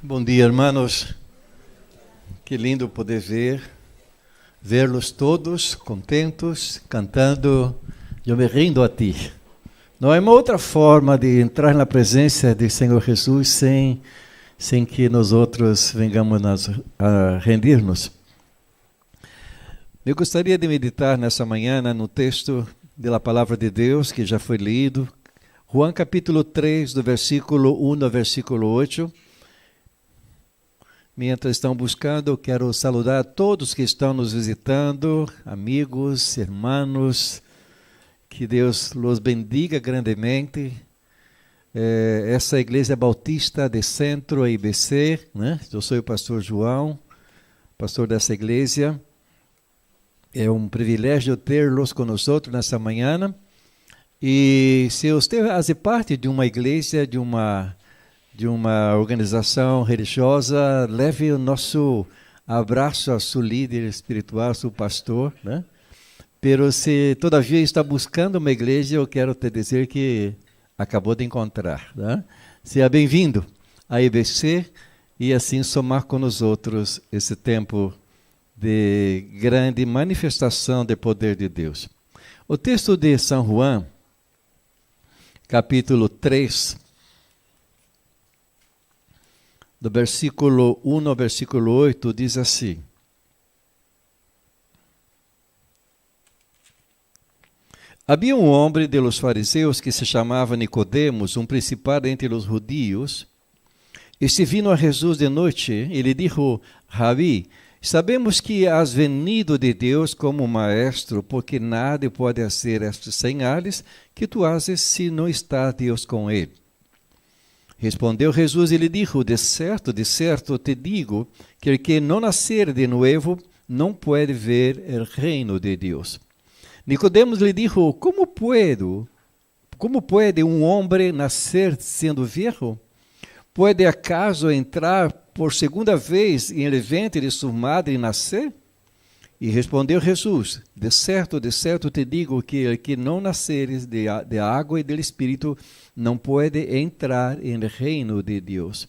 Bom dia, irmãos. Que lindo poder vê-los todos contentos, cantando Eu me rindo a ti. Não é uma outra forma de entrar na presença do Senhor Jesus sem que nós outros venhamos a rendir-nos. Eu gostaria de meditar nessa manhã no texto da palavra de Deus que já foi lido, João capítulo 3, do versículo 1 ao versículo 8. Mientras estão buscando, eu quero saludar a todos que estão nos visitando, amigos, irmãos, que Deus los bendiga grandemente. Essa igreja bautista de Centro, a IBC, né? Eu sou o pastor João, pastor dessa igreja. É um privilégio tê-los conosco nessa manhã. E se você faz parte de uma igreja, de uma organização religiosa, leve o nosso abraço ao seu líder espiritual, ao seu pastor, né? Pero se todavia está buscando uma igreja, eu quero te dizer que acabou de encontrar, né? Seja bem-vindo à IBC e assim somar com nós outros esse tempo de grande manifestação do poder de Deus. O texto de São João, capítulo 3, do versículo 1 ao versículo 8, diz assim: Havia um homem de los fariseus que se chamava Nicodemos, um principal entre os judios. Este vino a Jesus de noite e lhe disse: Rabi, sabemos que has venido de Deus como maestro, porque nada pode fazer estas señales que tu haces se não está Deus com ele. Respondeu Jesus e lhe disse: de certo te digo, que el que não nascer de novo não pode ver o reino de Deus. Nicodemos lhe disse: como pode um homem nascer sendo viejo? Pode acaso entrar por segunda vez em el ventre de sua madre e nascer? E respondeu Jesus: de certo te digo, que el que não nasceres de água e do Espírito não pode entrar no reino de Deus.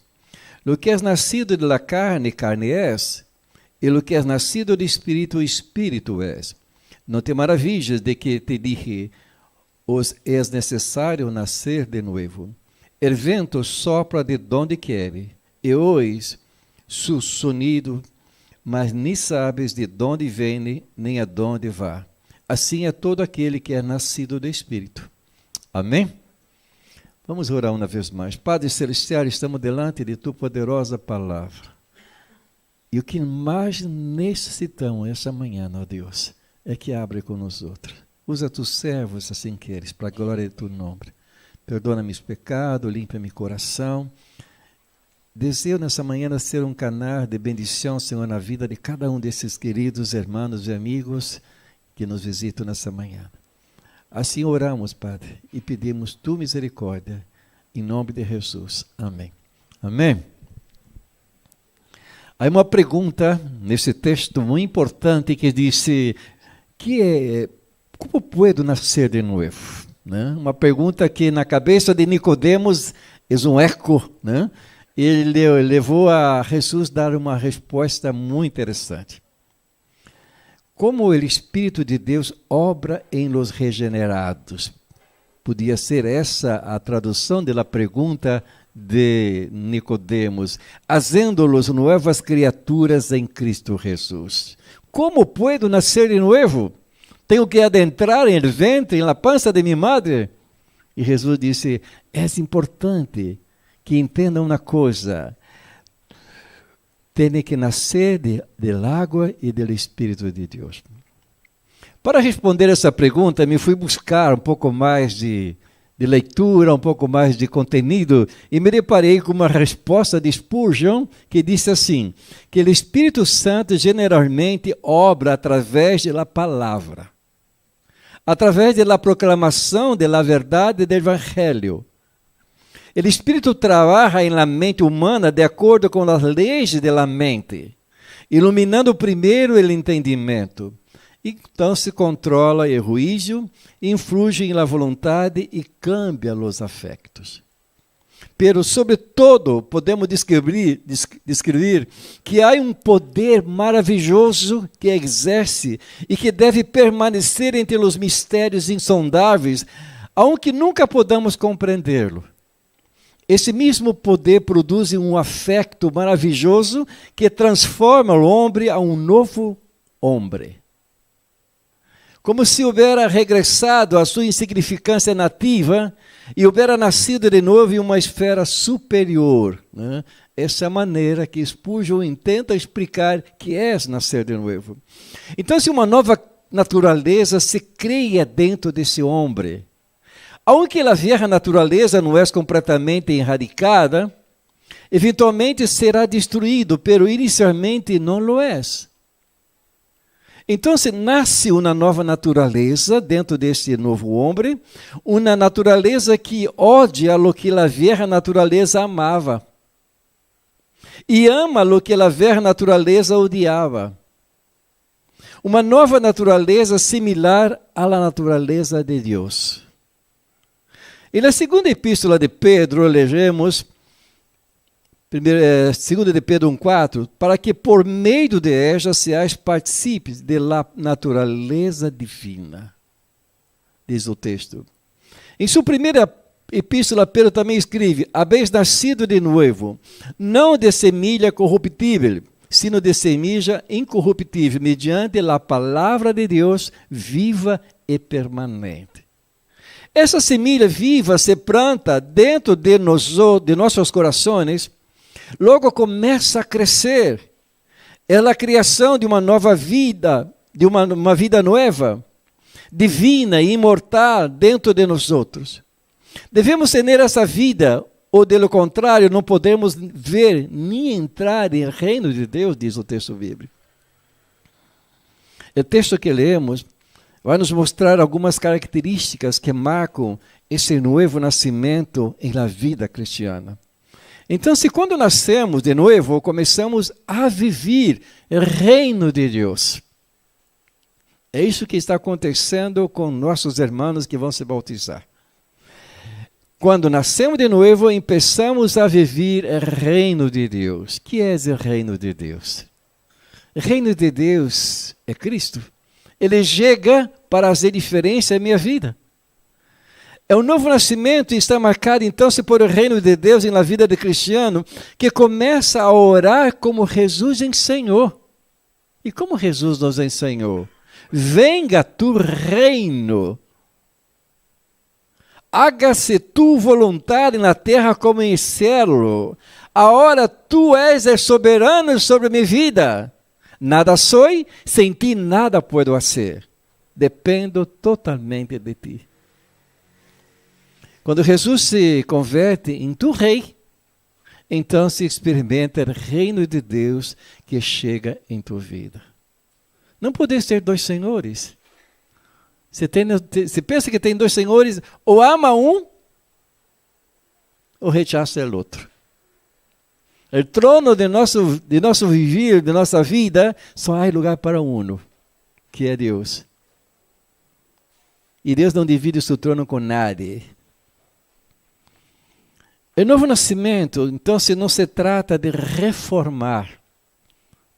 Lo que é nascido de la carne, carne es, e lo que é nascido de Espírito, Espírito es. Não te maravilhas de que te dije: os é necessário nascer de novo. El vento sopra de donde quer, e ois su sonido, mas nem sabes de onde vem, nem aonde vá. Assim é todo aquele que é nascido do Espírito. Amém? Vamos orar uma vez mais. Padre Celestial, estamos delante de Tua poderosa palavra. E o que mais necessitamos essa manhã, ó Deus, é que abre conosco. Usa Tus servos, assim queres, para a glória de Tu nome. Perdona meus pecados, limpa meu coração. Desejo nessa manhã ser um canal de bendição, Senhor, na vida de cada um desses queridos irmãos e amigos que nos visitam nessa manhã. Assim oramos, Padre, e pedimos Tua misericórdia, em nome de Jesus. Amém. Amém. Há uma pergunta nesse texto muito importante que diz como posso nascer de novo? Né? Uma pergunta que na cabeça de Nicodemos é um eco, né? Ele levou a Jesus a dar uma resposta muito interessante. Como o Espírito de Deus obra em los regenerados? Podia ser essa a tradução da pergunta de Nicodemos, fazendo-los novas criaturas em Cristo Jesus. Como puedo nascer de novo? Tenho que adentrar em el ventre, na pança de minha madre? E Jesus disse: é importante que entendam uma coisa, tem que nascer de água e do Espírito de Deus. Para responder essa pergunta, me fui buscar um pouco mais de leitura, um pouco mais de conteúdo, e me deparei com uma resposta de Spurgeon, que disse assim, que o Espírito Santo generalmente obra através da palavra, através da proclamação da verdade do Evangelho. O Espírito trabalha na mente humana de acordo com as leis da mente, iluminando primeiro o entendimento. Então se controla o juízo, influi na vontade e cambia os afectos. pero sobretudo podemos descrever que há um poder maravilhoso que exerce e que deve permanecer entre os mistérios insondáveis, aunque nunca podamos compreendê-lo. Esse mesmo poder produz um afeto maravilhoso que transforma o homem a um novo homem. Como se houvera regressado à sua insignificância nativa e houvera nascido de novo em uma esfera superior. Né? Essa é a maneira que Spurgeon tenta explicar que é nascer de novo. Então, se uma nova natureza se cria dentro desse homem, aunque a velha natureza não é completamente erradicada, eventualmente será destruído, pero inicialmente não lo é. Então, nasce uma nova natureza dentro desse novo homem, uma natureza que odia o que a velha natureza amava e ama o que a velha natureza odiava. Uma nova natureza similar à natureza de Deus. E na segunda epístola de Pedro, lemos, 2 de Pedro 1,4, para que por meio de ella seais partícipes da natureza divina, diz o texto. Em sua primeira epístola, Pedro também escreve, habéis nascido de novo, não de semilha corruptível, sino de semilha incorruptível, mediante a palavra de Deus viva e permanente. Essa semilha viva se planta dentro de nossos corações, logo começa a crescer. É a criação de uma nova vida, de uma vida nova, divina e imortal dentro de nós outros. Devemos ter essa vida, ou, pelo contrário, não podemos ver nem entrar no reino de Deus, diz o texto bíblico. O texto que lemos vai nos mostrar algumas características que marcam esse novo nascimento em la vida cristiana. Então, se quando nascemos de novo, começamos a viver o reino de Deus. É isso que está acontecendo com nossos irmãos que vão se bautizar. Quando nascemos de novo, começamos a viver o reino de Deus. O que é o reino de Deus? O reino de Deus é Cristo. Ele chega para fazer diferença em minha vida. É um novo nascimento e está marcado, então, por o reino de Deus na vida de cristiano, que começa a orar como Jesus ensinou. E como Jesus nos ensinou? Venga tu reino. Hágase tu vontade na terra como em céu. Agora tu és o soberano sobre minha vida. Nada sou, sem ti nada puedo fazer. Dependo totalmente de ti. Quando Jesus se converte em tu rei, então se experimenta o reino de Deus que chega em tua vida. Não podes ter dois senhores. Você pensa que tem dois senhores, ou ama um, ou rechaça o outro. O trono de nosso viver, de nossa vida, só há lugar para um, que é Deus. E Deus não divide o seu trono com nadie. O novo nascimento, então, não se trata de reformar.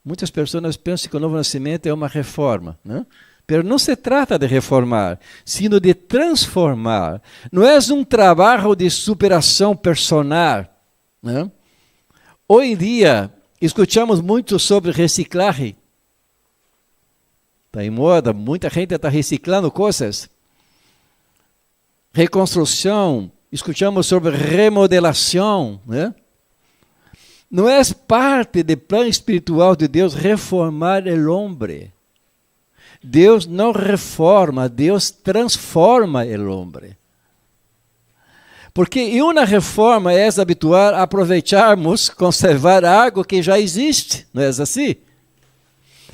Muitas pessoas pensam que o novo nascimento é uma reforma, né? Mas não se trata de reformar, sino de transformar. Não é um trabalho de superação personal, né? Hoje em dia, escutamos muito sobre reciclagem. Está em moda, muita gente está reciclando coisas. Reconstrução, escutamos sobre remodelação, né? Não é parte do plano espiritual de Deus reformar o homem. Deus não reforma, Deus transforma o homem. Porque em uma reforma é habitual aproveitarmos, conservar algo que já existe, não é assim?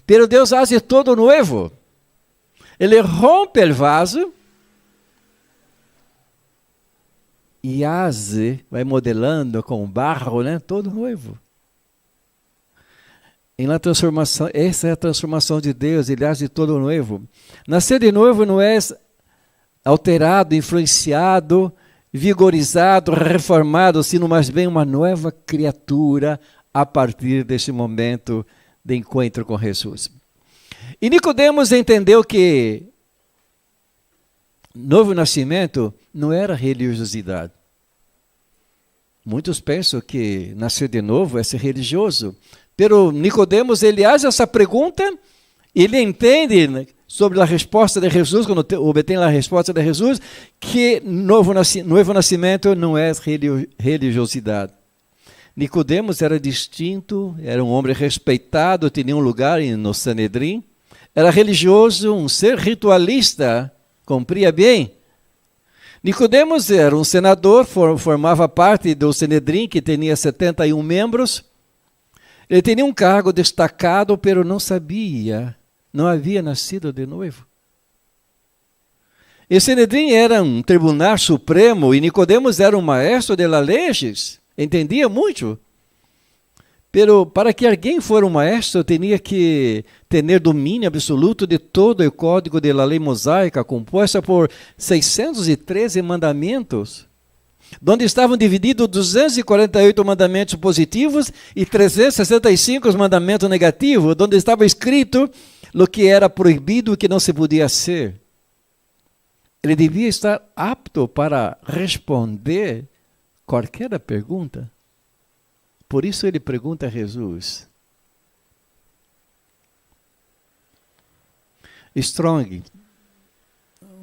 Pero Deus faz todo novo. Ele rompe o vaso e vai modelando com barro, né? Todo novo. Na transformação, essa é a transformação de Deus, Ele faz todo novo. Nascer de novo não é alterado, influenciado vigorizado, reformado, sino mais bem uma nova criatura a partir desse momento de encontro com Jesus. E Nicodemos entendeu que novo nascimento não era religiosidade. Muitos pensam que nascer de novo é ser religioso. Pero Nicodemos, ele faz essa pergunta, ele entende sobre a resposta de Jesus, quando obtém a resposta de Jesus, que novo nascimento não é religiosidade. Nicodemos era distinto, era um homem respeitado, tinha um lugar no Sanedrim, era religioso, um ser ritualista, cumpria bem. Nicodemos era um senador, formava parte do Sanedrim, que tinha 71 membros. Ele tinha um cargo destacado, pero não sabia, não havia nascido de novo. E Sanedrim era um tribunal supremo, e Nicodemos era um maestro de leis, entendia muito. Pero para que alguém fosse um maestro, tinha que ter domínio absoluto de todo o código da lei mosaica, composta por 613 mandamentos, onde estavam divididos 248 mandamentos positivos e 365 mandamentos negativos, onde estava escrito o que era proibido e o que não se podia ser. Ele devia estar apto para responder qualquer pergunta. Por isso ele pergunta a Jesus. Strong,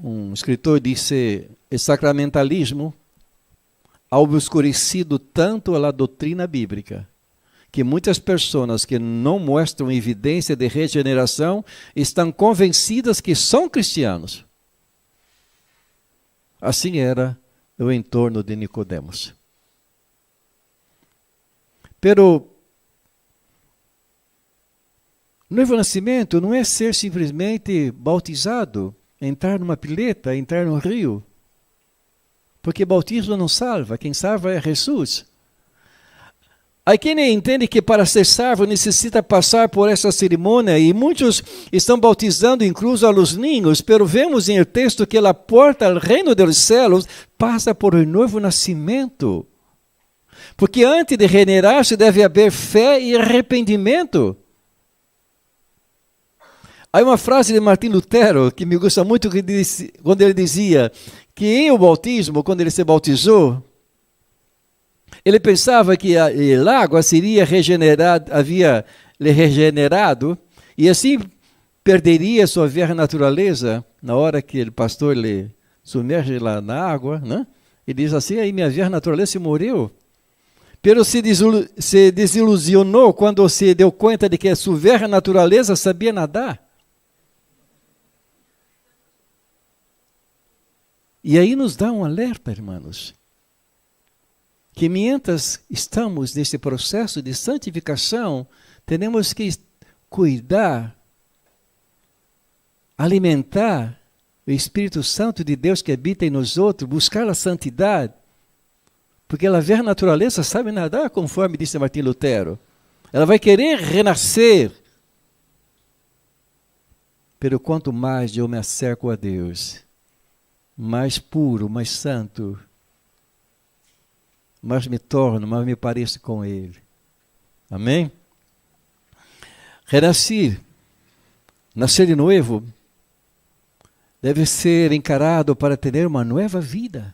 um escritor, disse: o sacramentalismo ha obscurecido tanto a doutrina bíblica que muitas pessoas que não mostram evidência de regeneração estão convencidas que são cristianos. Assim era o entorno de Nicodemos. Pero novo nascimento não é ser simplesmente bautizado, entrar numa pileta, entrar no rio. Porque bautismo não salva, quem salva é Jesus. Há quem entende que para ser salvo necessita passar por essa cerimônia, e muitos estão bautizando incluso a los niños, pero vemos em o texto que a porta ao reino dos céus passa por um novo nascimento. Porque antes de regenerar-se deve haver fé e arrependimento. Há uma frase de Martim Lutero que me gusta muito, que disse, quando ele dizia que em o bautismo, quando ele se bautizou, ele pensava que a água seria regenerada, havia lhe regenerado, e assim perderia sua velha natureza na hora que o pastor lhe submerge lá na água, né? Ele diz assim: aí minha velha natureza se morreu. Pero se desilusionou quando se deu conta de que a sua velha natureza sabia nadar. E aí nos dá um alerta, irmãos, que mientras estamos nesse processo de santificação, temos que cuidar, alimentar o Espírito Santo de Deus que habita em nós outros, buscar a santidade, porque a velha natureza sabe nadar, conforme disse Martim Lutero. Ela vai querer renascer. Pero quanto mais eu me acerco a Deus, mais puro, mais santo, mais me torno, mais me pareço com Ele. Amém? Renascer, nascer de novo, deve ser encarado para ter uma nova vida.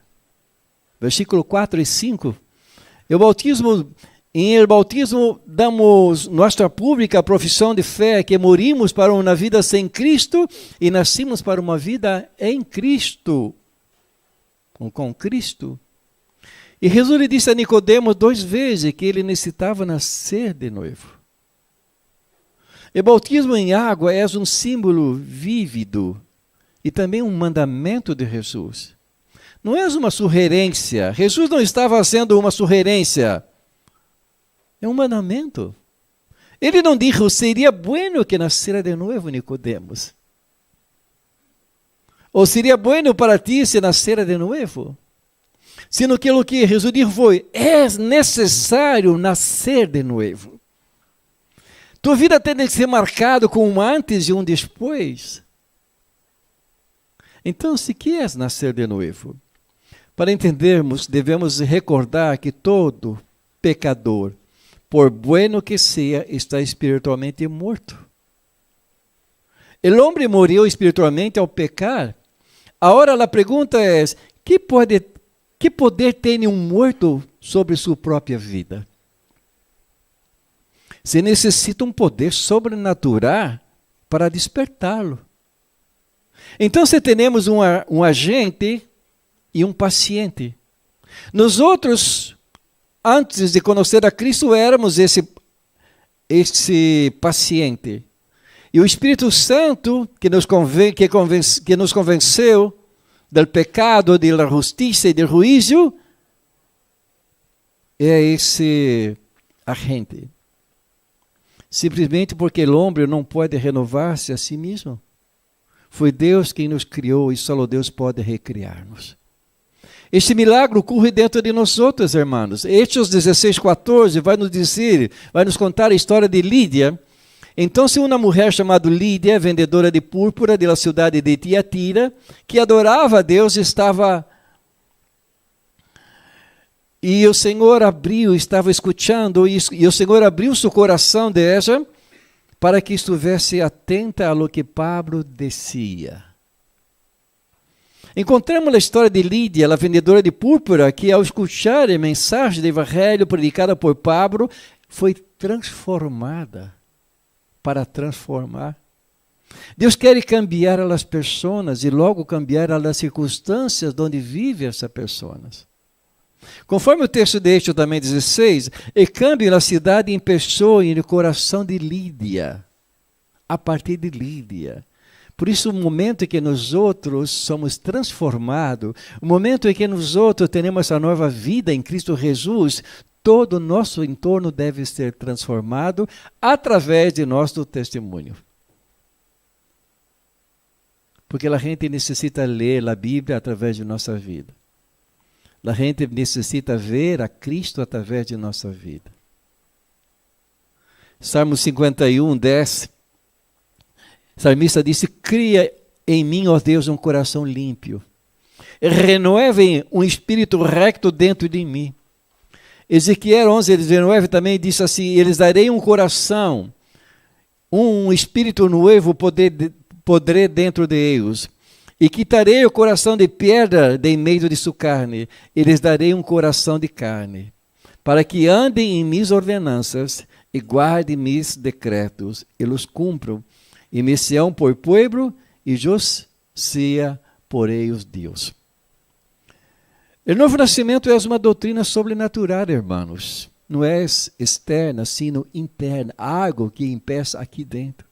Versículo 4 e 5. Em el bautismo damos nossa pública profissão de fé que morimos para uma vida sem Cristo e nascimos para uma vida em Cristo, com Cristo. E Jesus lhe disse a Nicodemos 2 vezes que ele necessitava nascer de novo. O bautismo em água é um símbolo vívido e também um mandamento de Jesus. Não é uma sugerência. Jesus não estava fazendo uma sugerência. É um mandamento. Ele não disse: seria bueno que nascera de novo, Nicodemos. Ou seria bueno para ti se nascera de novo. Sino que o que Jesus disse foi: é necessário nascer de novo. Tua vida tem que ser marcada com um antes e um depois. Então, se queres nascer de novo, Para entendermos, devemos recordar que todo pecador, por bueno que seja, está espiritualmente morto. O homem morreu espiritualmente ao pecar. Agora a pergunta é: que poder tem um morto sobre sua própria vida? Se necessita um poder sobrenatural para despertá-lo. Então, se temos um agente e um paciente. Nós outros, antes de conhecer a Cristo, éramos esse paciente. E o Espírito Santo, que nos convenceu do pecado, da justiça e do juízo, é esse agente. Simplesmente porque o homem não pode renovar-se a si mesmo. Foi Deus quem nos criou e só Deus pode recriar-nos. Este milagre ocorre dentro de nós outros, irmãos. Hechos 16:14 vai nos contar a história de Lídia. Então, se uma mulher chamada Lídia, vendedora de púrpura da cidade de Tiatira, que adorava a Deus, estava... E o Senhor estava escutando, e o Senhor abriu seu coração dela para que estivesse atenta a lo que Pablo dizia. Encontramos a história de Lídia, a vendedora de púrpura, que ao escutar a mensagem do evangelho predicada por Pablo, foi transformada para transformar. Deus quer cambiar as pessoas e logo cambiar as circunstâncias onde vivem essas pessoas. Conforme o texto de Hechos também 16, e cambio na cidade em pessoa e no coração de Lídia, a partir de Lídia. Por isso, o momento em que nós outros somos transformados, o momento em que nós outros temos essa nova vida em Cristo Jesus, todo o nosso entorno deve ser transformado através de nosso testemunho. Porque a gente necessita ler a Bíblia através de nossa vida. A gente necessita ver a Cristo através de nossa vida. Salmo 51:10. O salmista disse: cria em mim, ó Deus, um coração limpo. Renueve um espírito recto dentro de mim. Ezequiel 11:19 também disse assim: eles darei um coração, um espírito novo poder dentro de eles. E quitarei o coração de pedra de meio de sua carne, e lhes darei um coração de carne, para que andem em minhas ordenanças e guardem meus decretos, e los cumpram, e me sean por pueblo, e eu sea por eles Deus. O novo nascimento é uma doutrina sobrenatural, irmãos. Não é externa, sino interna, algo que empieza aqui dentro.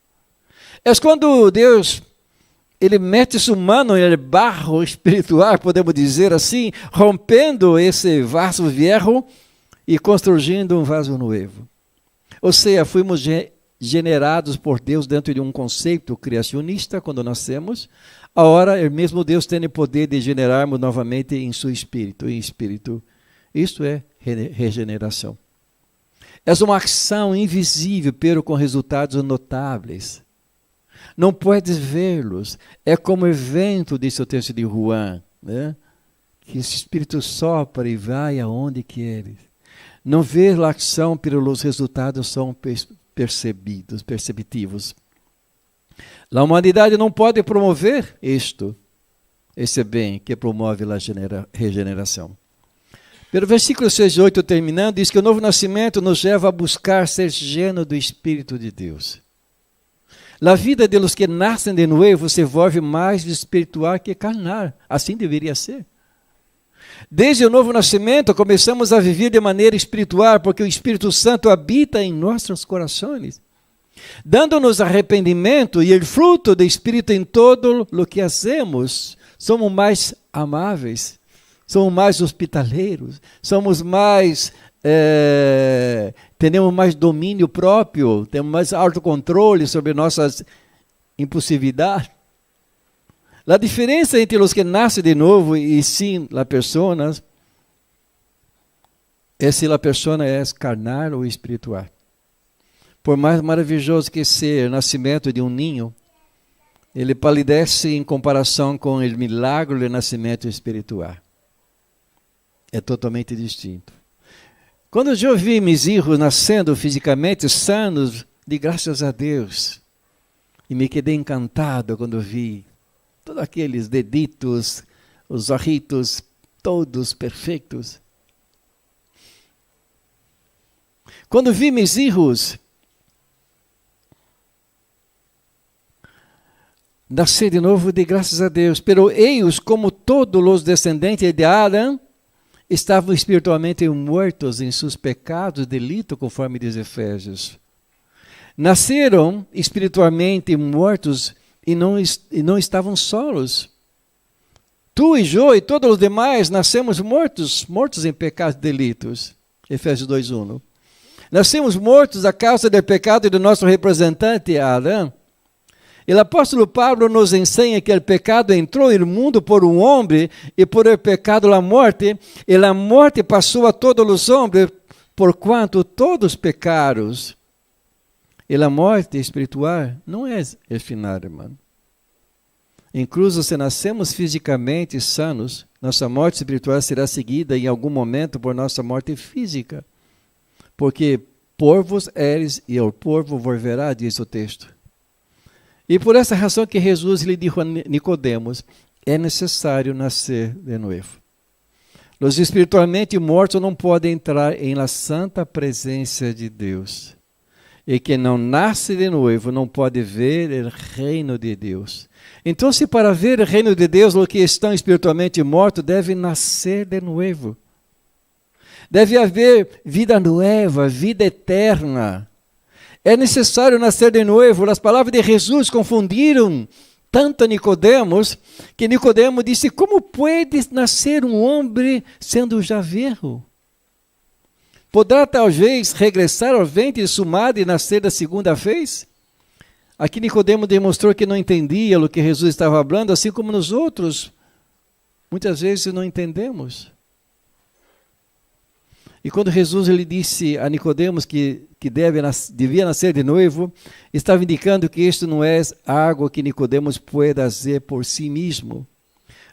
É quando Deus... Ele mete sua mão no barro espiritual, podemos dizer assim, rompendo esse vaso velho e construindo um vaso novo. Ou seja, fomos generados por Deus dentro de um conceito criacionista quando nascemos. Agora, o mesmo Deus tem o poder de generarmos novamente em seu espírito. Isto é regeneração. É uma ação invisível, pero com resultados notáveis. Não podes vê-los. É como o vento, disse o texto de Juan, né? Que esse Espírito sopra e vai aonde queres. Não vês a ação, pelos resultados são perceptivos. A humanidade não pode promover esse bem que promove a regeneração. Pelo versículo 6 e 8 terminando, diz que o novo nascimento nos leva a buscar ser lleno do Espírito de Deus. A vida de los que nascem de novo se volve mais espiritual que carnal. Assim deveria ser. Desde o novo nascimento, começamos a viver de maneira espiritual, porque o Espírito Santo habita em nossos corações, dando-nos arrependimento e o fruto do Espírito em todo o que hacemos. Somos mais amáveis, somos mais hospitaleiros, somos mais... temos mais domínio próprio, temos mais autocontrole sobre nossas impulsividades. A diferença entre os que nascem de novo e sim a pessoa é se a pessoa é carnal ou espiritual. Por mais maravilhoso que seja o nascimento de um ninho, ele palidece em comparação com o milagre do nascimento espiritual. é totalmente distinto. Quando eu vi meus filhos nascendo fisicamente sanos, de graças a Deus. E me quedei encantado quando vi todos aqueles deditos, os ojitos, todos perfeitos. Quando vi meus filhos nascer de novo, de graças a Deus. Pero eles, como todos os descendentes de Adão, estavam espiritualmente mortos em seus pecados, delitos, conforme diz Efésios. Nasceram espiritualmente mortos e não estavam solos. Tu e eu e todos os demais nascemos mortos em pecados e delitos. Efésios 2:1. Nascemos mortos a causa do pecado do nosso representante Adão. E o apóstolo Pablo nos ensina que o pecado entrou no mundo por um homem e por o pecado a morte, e a morte passou a todos os homens, porquanto todos pecaram. E a morte espiritual não é o final, irmão. Incluso se nascemos fisicamente sanos, nossa morte espiritual será seguida em algum momento por nossa morte física. Porque porvos eres e ao porvo volverá, diz o texto. E por essa razão que Jesus lhe disse a Nicodemos, é necessário nascer de novo. Os espiritualmente mortos não podem entrar em la santa presença de Deus. E quem não nasce de novo não pode ver o reino de Deus. Então, se para ver o reino de Deus, os que estão espiritualmente mortos devem nascer de novo. Deve haver vida nova, vida eterna. É necessário nascer de novo. As palavras de Jesus confundiram tanto a Nicodemos, que Nicodemos disse, como pode nascer um homem sendo já velho? Poderá talvez regressar ao ventre de sua madre e nascer da segunda vez? Aqui Nicodemos demonstrou que não entendia o que Jesus estava falando, assim como nós outros. Muitas vezes não entendemos. E quando Jesus lhe disse a Nicodemos que devia nascer de novo, estava indicando que isto não é algo que Nicodemos pode fazer por si mesmo.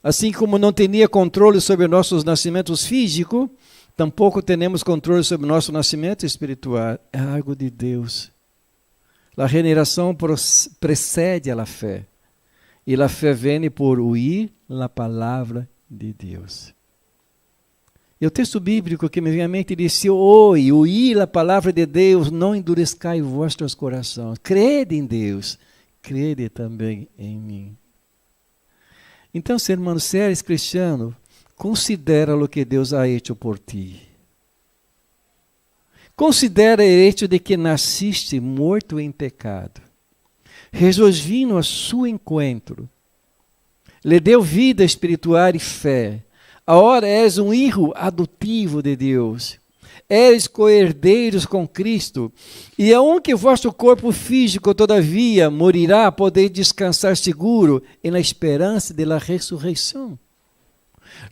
Assim como não tinha controle sobre nossos nascimentos físicos, tampouco temos controle sobre nosso nascimento espiritual. É algo de Deus. A regeneração precede a fé. E a fé vem por ouvir a palavra de Deus. E o texto bíblico que me vem à mente diz, ouvir a palavra de Deus, não endureçai vossos corações. Crede em Deus, crede também em mim. Então, irmão, se eres cristiano, considera o que Deus ha hecho por ti. Considera o hecho de que nasciste morto em pecado. Jesus vino a seu encontro. Lhe deu vida espiritual e fé. Agora és um filho adotivo de Deus. És coherdeiros com Cristo. E aunque vosso corpo físico todavia morirá, podeis descansar seguro na esperança da ressurreição.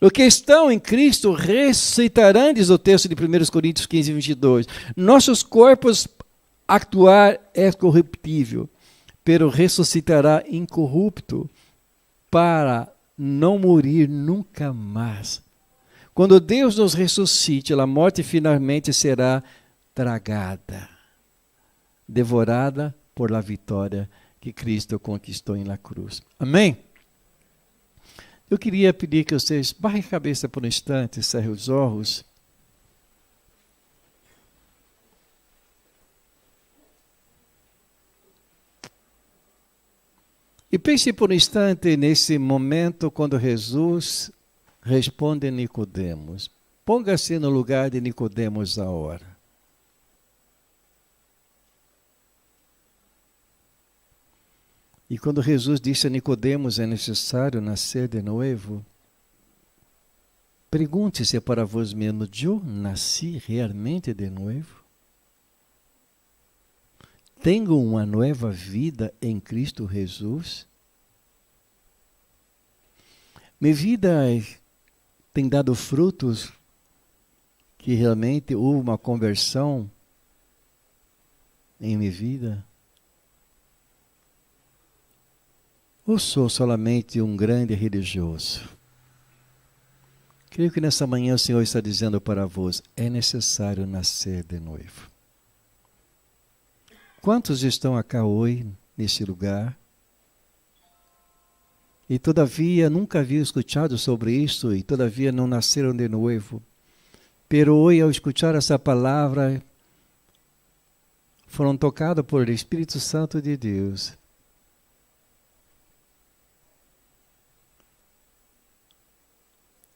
Os que estão em Cristo ressuscitarão, diz o texto de 1 Coríntios 15, 22. Nossos corpos actual é corruptível, pero ressuscitará incorrupto para não morir nunca mais. Quando Deus nos ressuscite, a morte finalmente será tragada, devorada por la vitória que Cristo conquistou na cruz. Amém? Eu queria pedir que vocês baixem a cabeça por um instante, cerrem os olhos. E pense por um instante nesse momento quando Jesus responde a Nicodemos. Ponga-se no lugar de Nicodemos agora. E quando Jesus disse a Nicodemos é necessário nascer de novo, pergunte-se para vós mesmo, eu nasci realmente de novo? Tenho uma nova vida em Cristo Jesus? Minha vida tem dado frutos que realmente houve uma conversão em minha vida? Ou sou somente um grande religioso? Creio que nessa manhã o Senhor está dizendo para vós, é necessário nascer de novo. Quantos estão acá hoje, neste lugar, e todavia nunca haviam escutado sobre isto, e todavia não nasceram de novo? Pero hoje, ao escutar essa palavra, foram tocados por o Espírito Santo de Deus.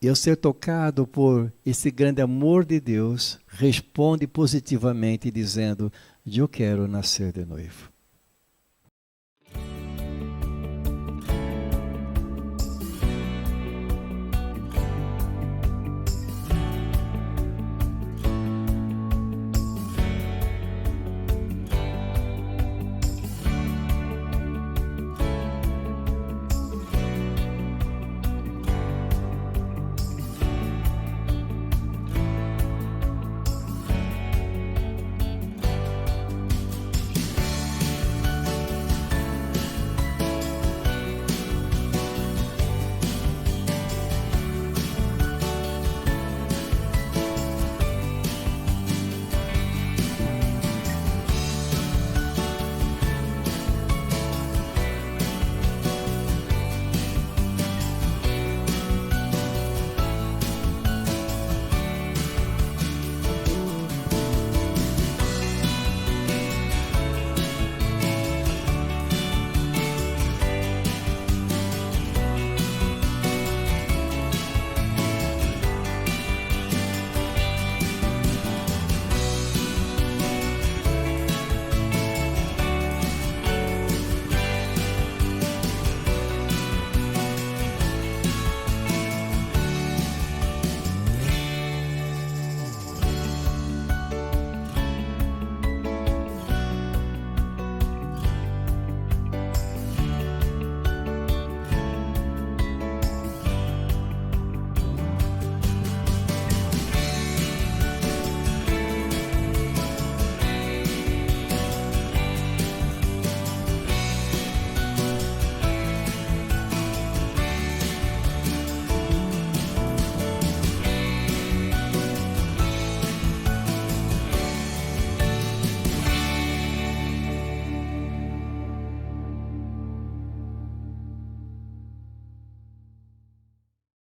E ao ser tocado por esse grande amor de Deus, responde positivamente dizendo, eu quero nascer de novo.